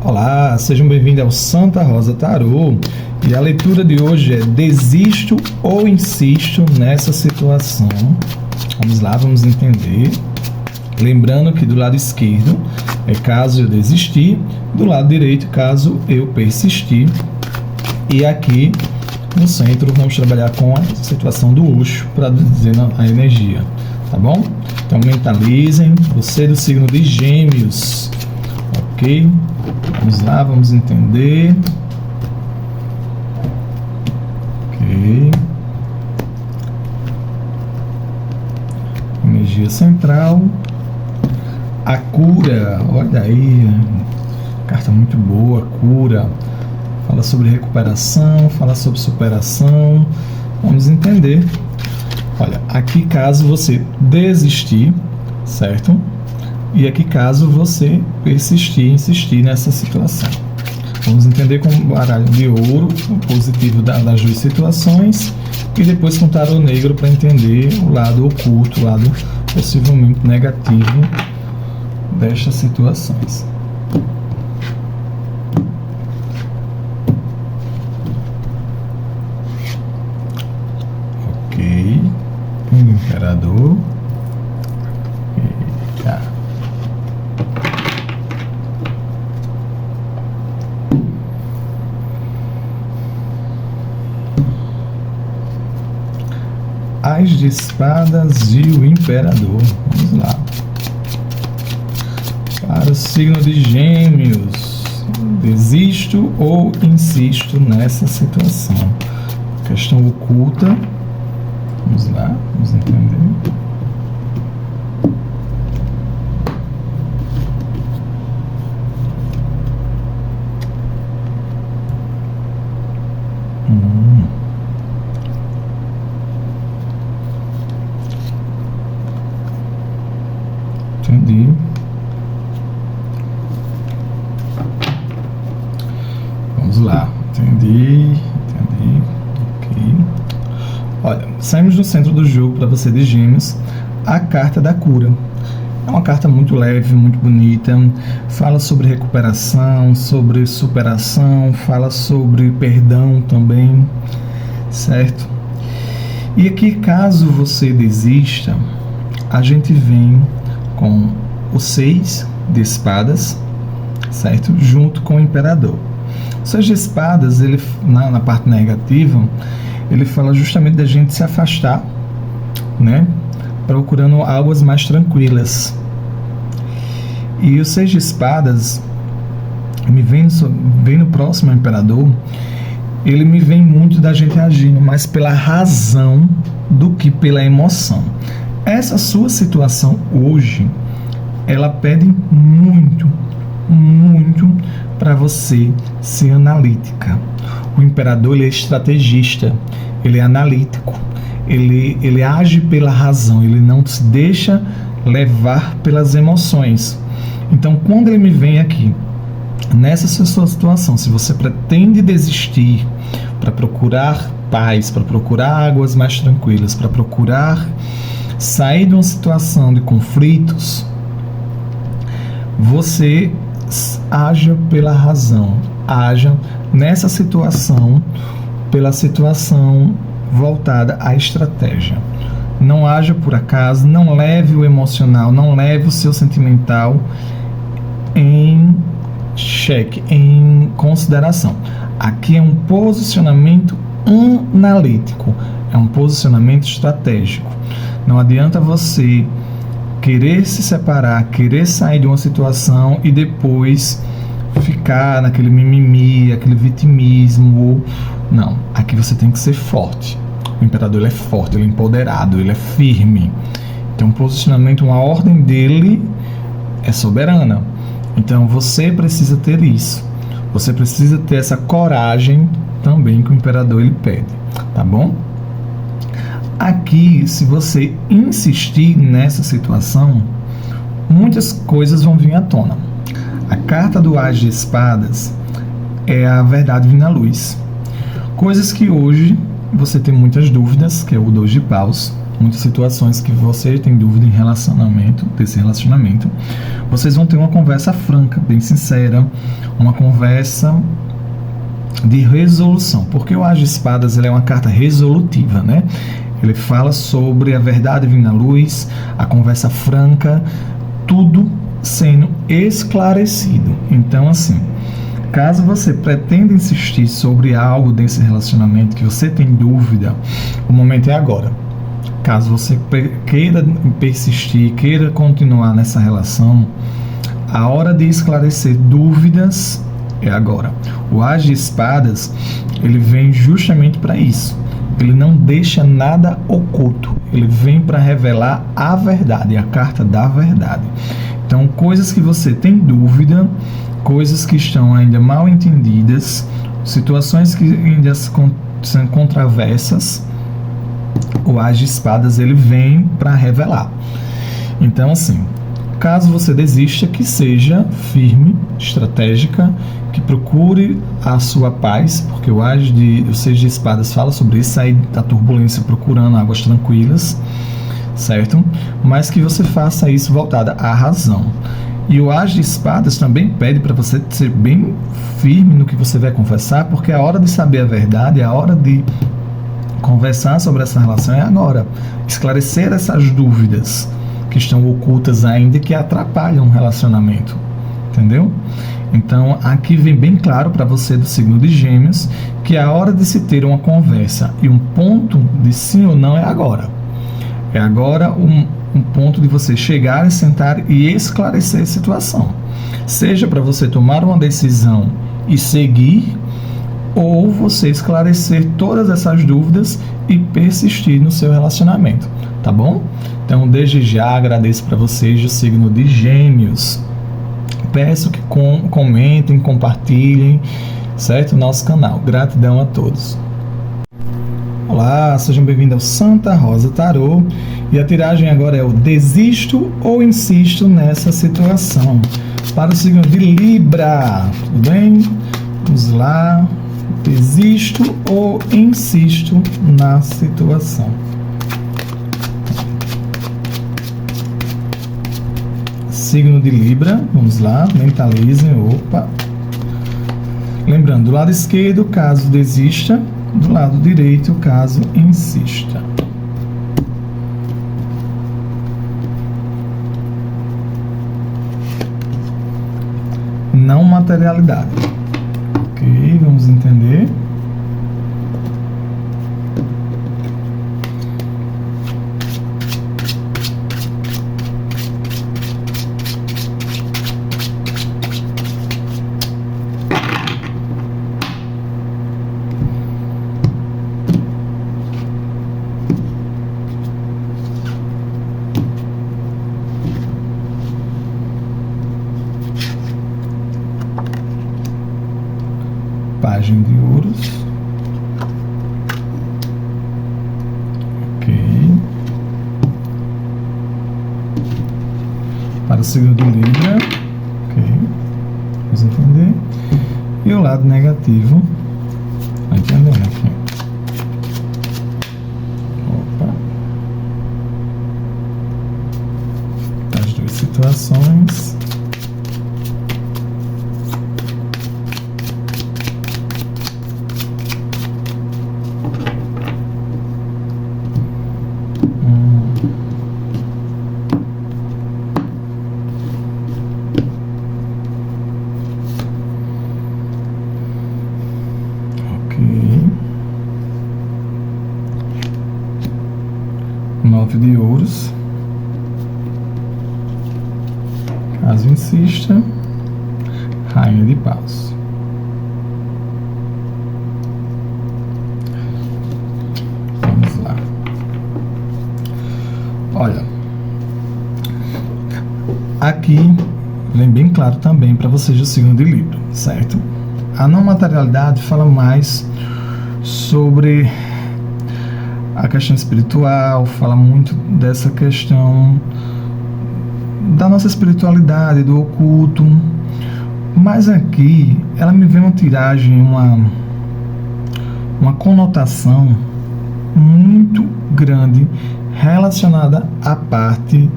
Olá, sejam bem-vindos ao Santa Rosa Tarô. E a leitura de hoje é: desisto ou insisto nessa situação? Vamos lá, vamos entender. Lembrando que do lado esquerdo é caso eu desistir, do lado direito caso eu persistir. E aqui no centro vamos trabalhar com a situação do Osho para dizer a energia, tá bom? Então mentalizem, você do signo de Gêmeos, ok? Vamos lá, vamos entender. Ok. Energia central. A cura, olha aí, carta muito boa, cura. Fala sobre recuperação, fala sobre superação. Vamos entender. Olha, aqui caso você desistir, certo? E aqui caso você persistir, insistir nessa situação. Vamos entender com o baralho de ouro, o positivo das duas situações, e depois com o tarô negro para entender o lado oculto, o lado possivelmente negativo destas situações. Ok, o imperador. Eita. As de espadas e o imperador. Vamos lá. Para o signo de Gêmeos, desisto ou insisto nessa situação? Questão oculta. Vamos lá, vamos entender. Entendi. Vamos lá. Entendi. Ok. Olha, saímos do centro do jogo para você de Gêmeos, a carta da cura. É uma carta muito leve, muito bonita. Fala sobre recuperação, sobre superação, fala sobre perdão também, certo? E aqui, caso você desista, a gente vem com o 6 de espadas, certo? Junto com o imperador. O 6 de espadas, ele, na parte negativa, ele fala justamente da gente se afastar, né? Procurando águas mais tranquilas. E o 6 de espadas, me vem no próximo imperador, ele me vem muito da gente agindo mais pela razão do que pela emoção. Essa sua situação hoje, ela pede muito para você ser analítica. O imperador, ele é estrategista, ele é analítico, ele age pela razão, ele não se deixa levar pelas emoções. Então, quando ele me vem aqui, nessa sua situação, se você pretende desistir para procurar paz, para procurar águas mais tranquilas, para procurar sair de uma situação de conflitos, você haja pela razão, haja nessa situação pela situação voltada à estratégia. Não haja por acaso, não leve o emocional, não leve o seu sentimental em xeque, em consideração. Aqui é um posicionamento analítico, é um posicionamento estratégico. Não adianta você querer se separar, querer sair de uma situação e depois ficar naquele mimimi, aquele vitimismo. Não, aqui você tem que ser forte. O imperador, ele é forte, ele é empoderado, ele é firme. Tem um posicionamento, uma ordem dele é soberana. Então você precisa ter isso. Você precisa ter essa coragem também que o imperador ele pede, tá bom? Aqui, se você insistir nessa situação, muitas coisas vão vir à tona. A carta do As de Espadas é a verdade vindo à luz. Coisas que hoje você tem muitas dúvidas, que é o 2 de Paus, muitas situações que você tem dúvida desse relacionamento, vocês vão ter uma conversa franca, bem sincera, uma conversa de resolução, porque o As de Espadas ele é uma carta resolutiva, né? Ele fala sobre a verdade vindo à luz, a conversa franca, tudo sendo esclarecido. Então, assim, caso você pretenda insistir sobre algo desse relacionamento que você tem dúvida, o momento é agora. Caso você queira persistir, queira continuar nessa relação, a hora de esclarecer dúvidas é agora. O As de Espadas, ele vem justamente para isso. Ele não deixa nada oculto. Ele vem para revelar a verdade, a carta da verdade. Então, coisas que você tem dúvida, coisas que estão ainda mal entendidas, situações que ainda são controversas, o As de Espadas ele vem para revelar. Então, assim, caso você desista, que seja firme, estratégica, que procure a sua paz, porque o Seis de Espadas fala sobre isso, sair da turbulência procurando águas tranquilas, certo? Mas que você faça isso voltada à razão. E o As de Espadas também pede para você ser bem firme no que você vai confessar, porque a hora de saber a verdade, a hora de conversar sobre essa relação é agora. Esclarecer essas dúvidas que estão ocultas ainda e que atrapalham o relacionamento, entendeu? Então, aqui vem bem claro para você do signo de Gêmeos que a hora de se ter uma conversa e um ponto de sim ou não é agora. É agora um ponto de você chegar e sentar e esclarecer a situação. Seja para você tomar uma decisão e seguir, ou você esclarecer todas essas dúvidas e persistir no seu relacionamento, tá bom? Então, desde já agradeço para vocês do signo de Gêmeos. Peço que comentem, compartilhem, certo? Nosso canal. Gratidão a todos. Olá, sejam bem-vindos ao Santa Rosa Tarô. E a tiragem agora é o desisto ou insisto nessa situação. Para o signo de Libra, tudo bem? Vamos lá. Desisto ou insisto na situação. Signo de Libra, vamos lá, mentalizem, opa. Lembrando, do lado esquerdo, caso desista, do lado direito, caso insista. Não materialidade. Ok, vamos entender. Página de ouros. Ok. Para o signo de Libra. Ok. Vamos entender. E o lado negativo. Vai entendendo aqui. Opa. As duas situações. Nove de ouros, caso insista, rainha de paus. Vamos lá. Olha, aqui vem bem claro também para vocês do signo de Libra, certo? A não materialidade fala mais sobre a questão espiritual, fala muito dessa questão da nossa espiritualidade, do oculto. Mas aqui, ela me vê uma tiragem, uma conotação muito grande relacionada à parte,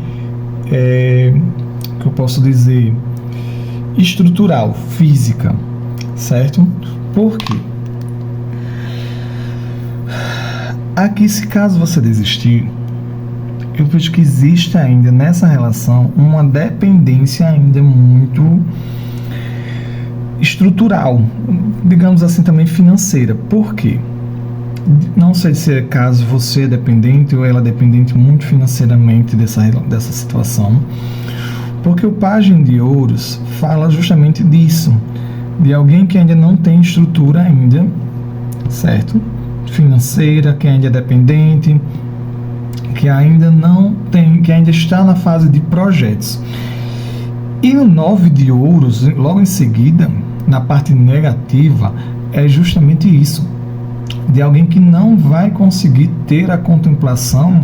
que eu posso dizer, estrutural, física, certo? Por quê? Aqui, se caso você desistir, eu vejo que existe ainda nessa relação uma dependência ainda muito estrutural, digamos assim, também financeira. Por quê? Não sei se é caso você é dependente ou ela é dependente muito financeiramente dessa situação, porque o Pajem de Ouros fala justamente disso, de alguém que ainda não tem estrutura ainda, certo? Financeira, que ainda é dependente, que ainda não tem, que ainda está na fase de projetos. E o 9 de Ouros, logo em seguida, na parte negativa, é justamente isso, de alguém que não vai conseguir ter a contemplação,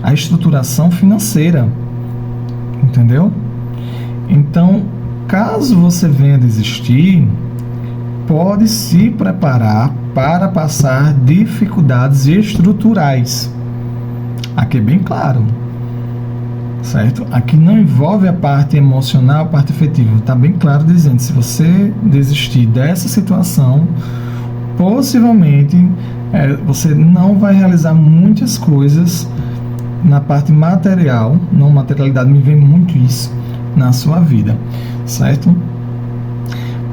a estruturação financeira, entendeu? Então, caso você venha desistir, pode se preparar para passar dificuldades estruturais. Aqui é bem claro, certo? Aqui não envolve a parte emocional, a parte afetiva. Está bem claro dizendo, se você desistir dessa situação, possivelmente você não vai realizar muitas coisas na parte material, não materialidade, me vem muito isso na sua vida, certo?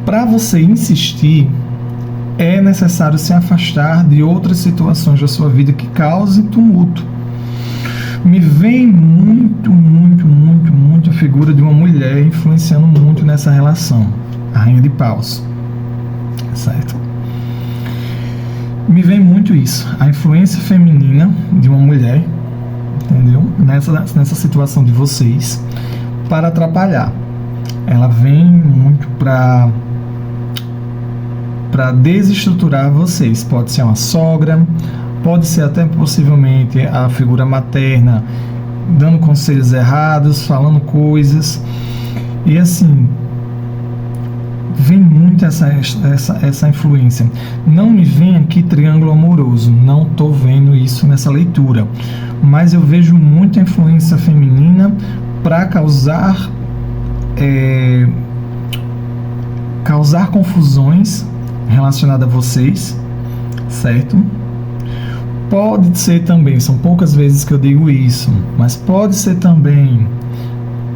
Para você insistir, é necessário se afastar de outras situações da sua vida que causem tumulto. Me vem muito a figura de uma mulher influenciando muito nessa relação, a Rainha de Paus, certo? Me vem muito isso, a influência feminina de uma mulher, entendeu? Nessa situação de vocês, para atrapalhar. Ela vem muito para desestruturar vocês. Pode ser uma sogra, pode ser até possivelmente a figura materna dando conselhos errados, falando coisas. E assim, vem muito essa influência. Não me vem aqui triângulo amoroso, não estou vendo isso nessa leitura, mas eu vejo muita influência feminina para causar confusões relacionadas a vocês, certo? Pode ser também, são poucas vezes que eu digo isso, mas pode ser também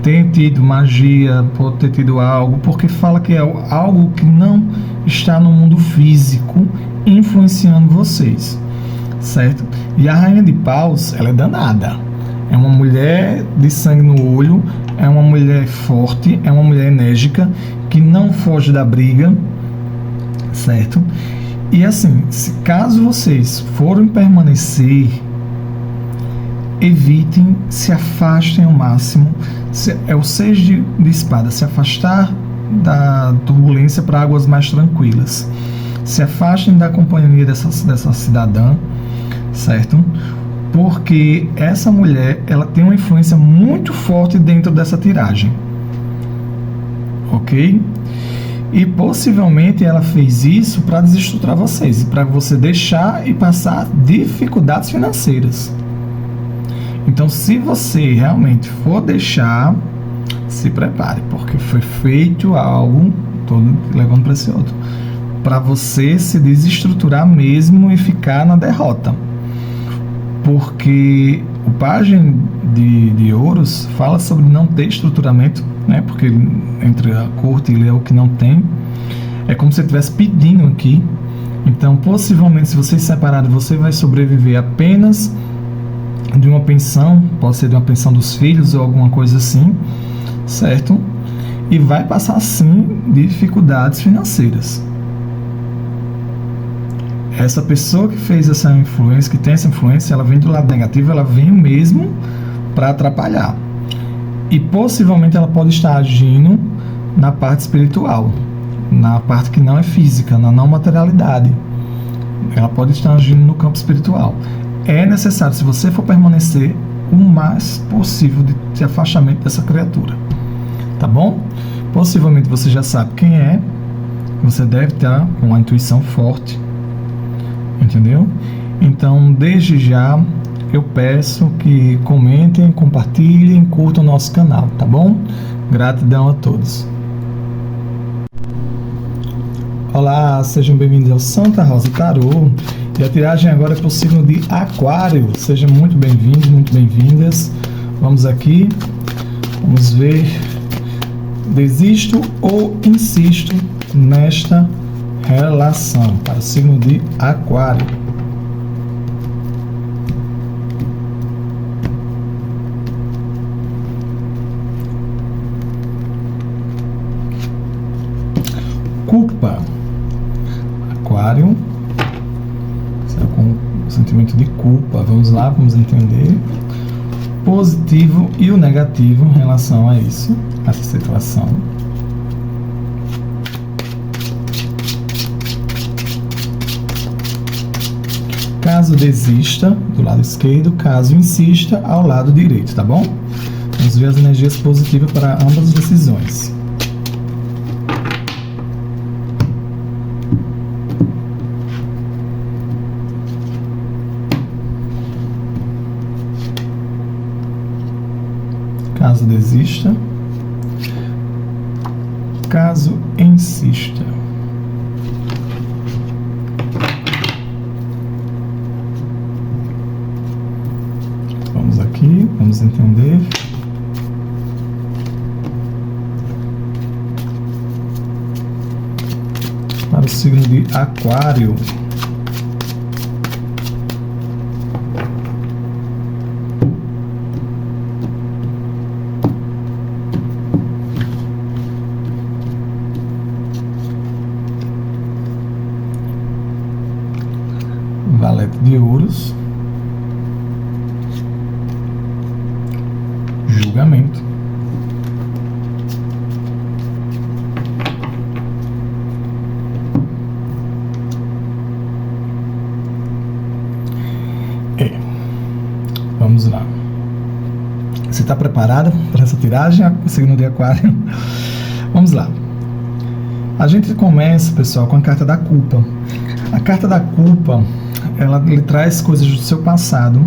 ter tido magia, pode ter tido algo, porque fala que é algo que não está no mundo físico influenciando vocês, certo? E a Rainha de Paus, ela é danada, é uma mulher de sangue no olho, é uma mulher forte, é uma mulher enérgica, que não foge da briga, certo? E assim, caso vocês forem permanecer, evitem, se afastem ao máximo. É o 6 de espada, se afastar da turbulência para águas mais tranquilas. Se afastem da companhia dessa cidadã, certo? Porque essa mulher, ela tem uma influência muito forte dentro dessa tiragem, ok? E possivelmente ela fez isso para desestruturar vocês, para você deixar e passar dificuldades financeiras. Então, se você realmente for deixar, se prepare, porque foi feito algo, estou levando para esse outro, para você se desestruturar mesmo e ficar na derrota. Porque o Pajem de Ouros fala sobre não ter estruturamento, né? Porque entre a corte e leão que não tem, é como se você estivesse pedindo aqui. Então, possivelmente, se vocês se separarem, você vai sobreviver apenas de uma pensão, pode ser de uma pensão dos filhos ou alguma coisa assim, certo? E vai passar, sim, dificuldades financeiras. Essa pessoa que fez essa influência, que tem essa influência, ela vem do lado negativo, ela vem mesmo para atrapalhar. E possivelmente ela pode estar agindo na parte espiritual, na parte que não é física, na não materialidade. Ela pode estar agindo no campo espiritual. É necessário, se você for permanecer, o mais possível de afastamento dessa criatura. Tá bom? Possivelmente você já sabe quem é, você deve estar com uma intuição forte, entendeu? Então, desde já, eu peço que comentem, compartilhem, curtam o nosso canal, tá bom? Gratidão a todos. Olá, sejam bem-vindos ao Santa Rosa Tarô. E a tiragem agora é para o signo de Aquário. Sejam muito bem-vindos, muito bem-vindas. Vamos aqui, vamos ver. Desisto ou insisto nesta relação para o signo de Aquário. Culpa. Aquário, com sentimento de culpa. Vamos lá, vamos entender positivo e o negativo em relação a isso, a essa situação. Caso desista, do lado esquerdo, caso insista, ao lado direito, tá bom? Vamos ver as energias positivas para ambas as decisões. Caso desista, caso insista. Vamos aqui, vamos entender. Para o signo de Aquário. Valete de ouros, julgamento, vamos lá. Você está preparado para essa tiragem, signo de Aquário? Vamos lá. A gente começa, pessoal, com a carta da culpa. A carta da culpa, ele traz coisas do seu passado,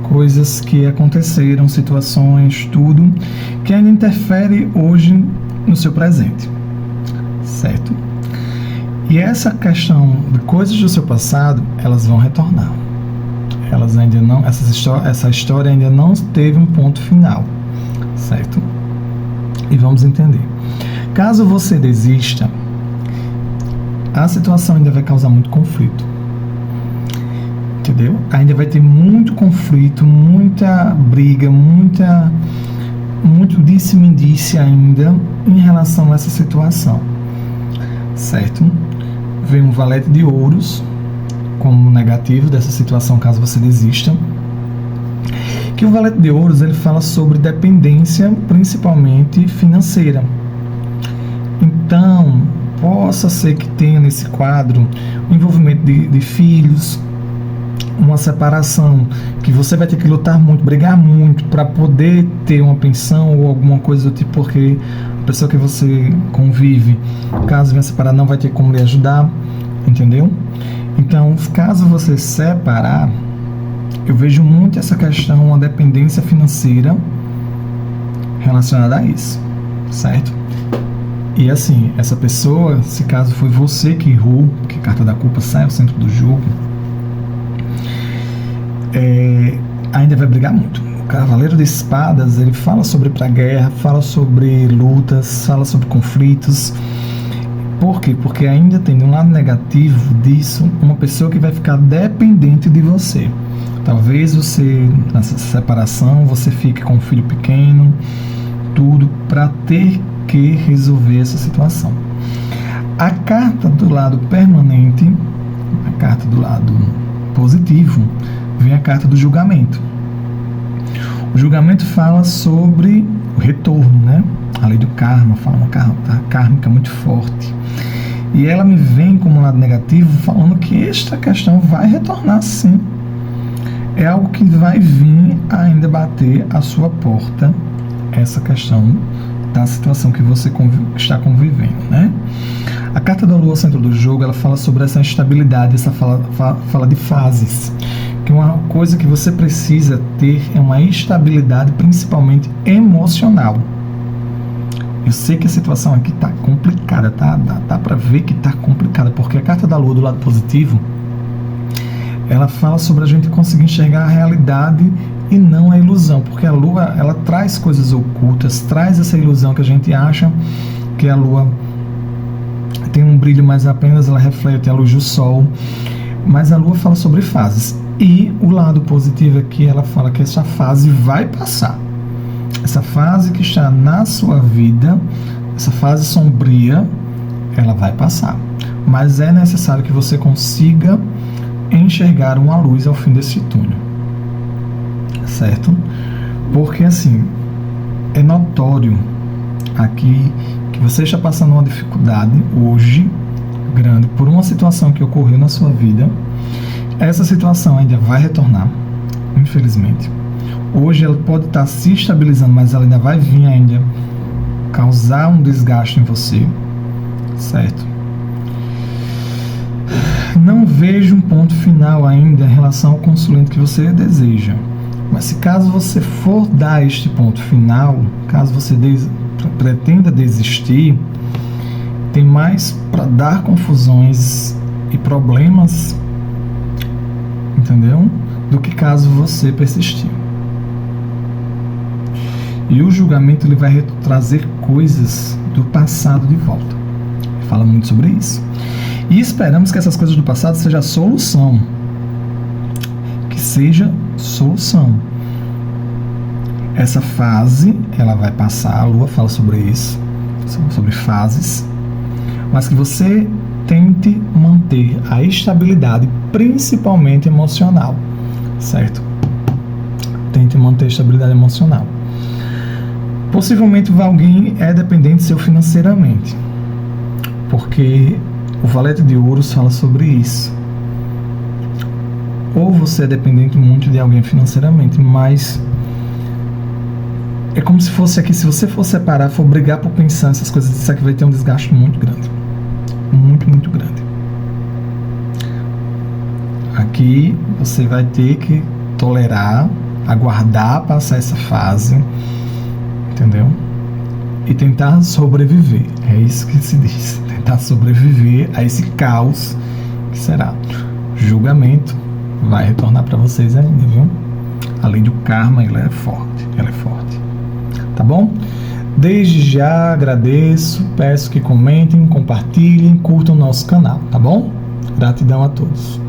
coisas que aconteceram, situações, tudo, que ainda interfere hoje no seu presente, certo? E essa questão de coisas do seu passado, elas vão retornar. Elas ainda não, essa história ainda não teve um ponto final, certo? E vamos entender. Caso você desista, a situação ainda vai causar muito conflito. Entendeu? Ainda vai ter muito conflito, muita briga, muito disse-me-disse ainda em relação a essa situação, certo? Vem um valete de ouros como negativo dessa situação, caso você desista. Que o valete de ouros, ele fala sobre dependência, principalmente financeira. Então, possa ser que tenha nesse quadro o envolvimento de filhos, uma separação, que você vai ter que lutar muito, brigar muito para poder ter uma pensão ou alguma coisa do tipo, porque a pessoa que você convive, caso venha separar, não vai ter como lhe ajudar, entendeu? Então, caso você separar, eu vejo muito essa questão, uma dependência financeira relacionada a isso, certo? E assim, essa pessoa, se caso foi você que errou, que a carta da culpa sai ao centro do jogo, ainda vai brigar muito. O Cavaleiro de Espadas, ele fala sobre ir pra guerra, fala sobre lutas, fala sobre conflitos. Por quê? Porque ainda tem um lado negativo disso, uma pessoa que vai ficar dependente de você. Talvez você, nessa separação, você fique com um filho pequeno, tudo, para ter que resolver essa situação. A carta do lado permanente, a carta do lado positivo, vem a carta do julgamento. O julgamento fala sobre o retorno, né? A lei do karma, fala uma carta kármica muito forte. E ela me vem como um lado negativo, falando que esta questão vai retornar sim. É algo que vai vir ainda bater a sua porta, essa questão da situação que você está convivendo, né? A carta da Lua, centro do jogo, ela fala sobre essa instabilidade, essa fala de fases, que uma coisa que você precisa ter é uma estabilidade, principalmente emocional. Eu sei que a situação aqui está complicada, tá? Dá para ver que está complicada, porque a carta da Lua do lado positivo, ela fala sobre a gente conseguir enxergar a realidade e não a ilusão, porque a Lua, ela traz coisas ocultas, traz essa ilusão que a gente acha que a Lua tem um brilho, mas apenas ela reflete a luz do Sol. Mas a Lua fala sobre fases, e o lado positivo aqui, ela fala que essa fase vai passar. Essa fase que está na sua vida, essa fase sombria, ela vai passar. Mas é necessário que você consiga enxergar uma luz ao fim desse túnel. Certo? Porque assim, é notório aqui que você está passando uma dificuldade hoje grande por uma situação que ocorreu na sua vida. Essa situação ainda vai retornar, infelizmente. Hoje ela pode estar se estabilizando, mas ela ainda vai vir ainda causar um desgaste em você, certo? Não vejo um ponto final ainda em relação ao consulente que você deseja. Mas se caso você for dar este ponto final, caso você pretenda desistir, tem mais para dar confusões e problemas, entendeu? Do que caso você persistir. E o julgamento ele vai trazer coisas do passado de volta. Ele fala muito sobre isso. E esperamos que essas coisas do passado sejam a solução. Que seja solução. Essa fase, ela vai passar, a Lua fala sobre isso, sobre fases, mas que você tente manter a estabilidade, principalmente emocional, certo? Tente manter a estabilidade emocional. Possivelmente alguém é dependente seu financeiramente, porque o Valete de Ouros fala sobre isso. Ou você é dependente muito de alguém financeiramente, mas é como se fosse aqui, se você for separar, for brigar por pensar essas coisas, isso aqui vai ter um desgaste muito grande. Muito, muito grande. Aqui você vai ter que tolerar, aguardar passar essa fase, entendeu? E tentar sobreviver. É isso que se diz. Tentar sobreviver a esse caos que será. Julgamento vai retornar para vocês ainda, viu? Além do karma, ela é forte. Ela é forte. Tá bom? Desde já agradeço, peço que comentem, compartilhem, curtam o nosso canal, tá bom? Gratidão a todos.